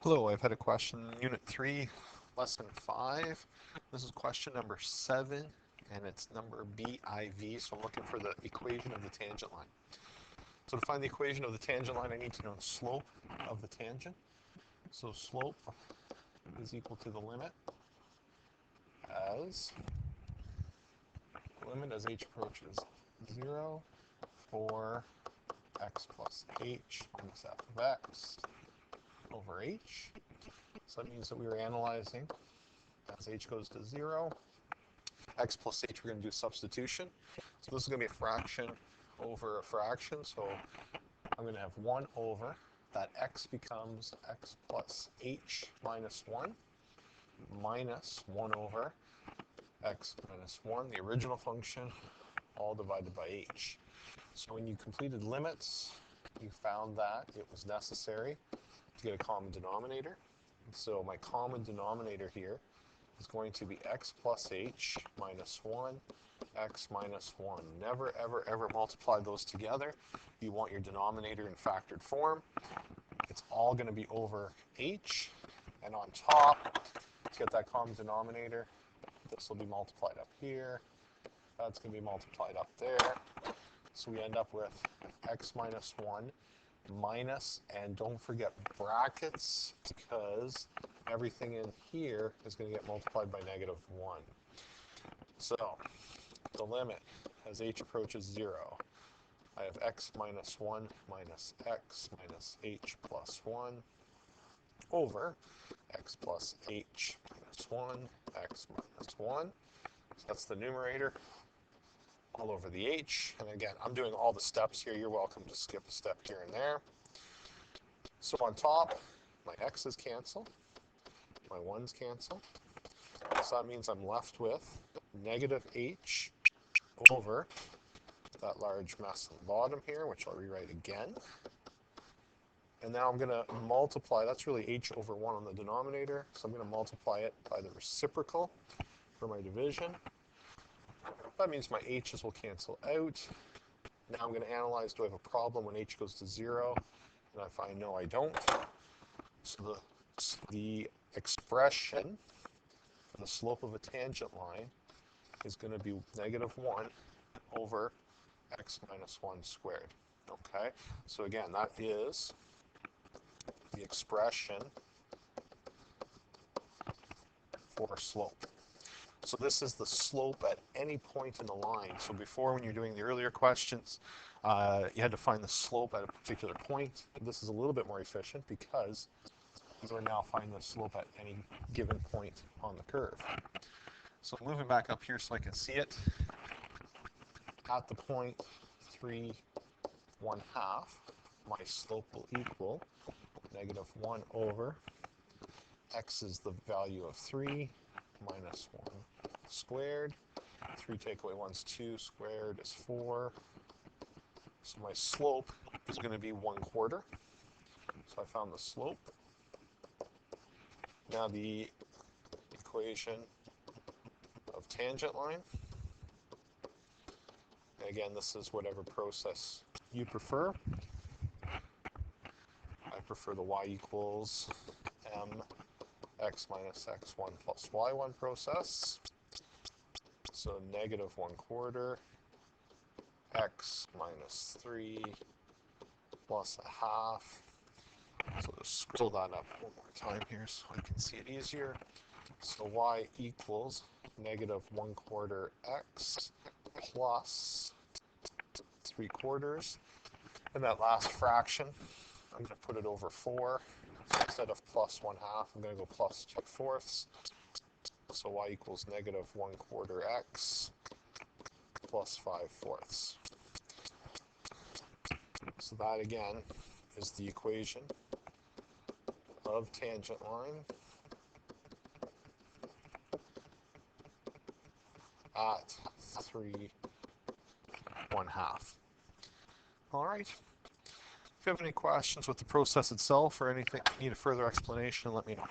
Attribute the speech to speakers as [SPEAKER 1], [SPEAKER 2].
[SPEAKER 1] Hello, I've had a question in Unit 3, Lesson 5. This is question number 7, and it's number BIV, so I'm looking for the equation of the tangent line. So to find the equation of the tangent line, I need to know the slope of the tangent. So slope is equal to the limit as h approaches 0 for x plus h minus f of x over h. So that means that we were analyzing as h goes to 0, x plus h, we're going to do substitution. So this is going to be a fraction over a fraction, so I'm going to have 1 over, that x becomes x plus h minus 1, minus 1 over x minus 1, the original function, all divided by h. So when you completed limits, you found that it was necessary to get a common denominator. So my common denominator here is going to be x plus h minus 1, x minus 1. Never, ever, ever multiply those together. You want your denominator in factored form. It's all going to be over h. And on top, to get that common denominator, this will be multiplied up here. That's going to be multiplied up there. So we end up with x minus 1 minus, and don't forget brackets, because everything in here is going to get multiplied by negative 1. So the limit as h approaches 0, I have x minus 1 minus x minus h plus 1 over x plus h minus 1, x minus 1. So that's the numerator all over the h. And again, I'm doing all the steps here. You're welcome to skip a step here and there. So on top, my x's cancel, my 1's cancel. So that means I'm left with negative h over that large mess on the bottom here, which I'll rewrite again. And now I'm going to multiply, that's really h over 1 on the denominator, so I'm going to multiply it by the reciprocal for my division. That means my h's will cancel out. Now I'm going to analyze, do I have a problem when h goes to 0? And I find no, I don't. So the expression for the slope of a tangent line is going to be negative 1 over x minus 1 squared. Okay, so again, that is the expression for slope. So this is the slope at any point in the line. So before, when you're doing the earlier questions, you had to find the slope at a particular point. This is a little bit more efficient because you are now finding the slope at any given point on the curve. So moving back up here so I can see it, at the point 3, 1/2, my slope will equal negative 1 over x is the value of 3 minus 1 squared. 3 take away 1's 2, squared is 4. So my slope is going to be 1/4. So I found the slope. Now the equation of tangent line. Again, this is whatever process you prefer. I prefer the y equals mx minus x1 plus y1 process. So negative 1/4 x minus 3 plus 1/2. So just scroll that up one more time here so I can see it easier. So y equals negative 1/4 x plus 3/4. And that last fraction, I'm going to put it over 4. So instead of plus 1/2, I'm going to go plus 2/4. So y equals negative 1/4 x plus 5/4. So that again is the equation of tangent line at 3, 1/2. All right. If you have any questions with the process itself or anything, need a further explanation, let me know.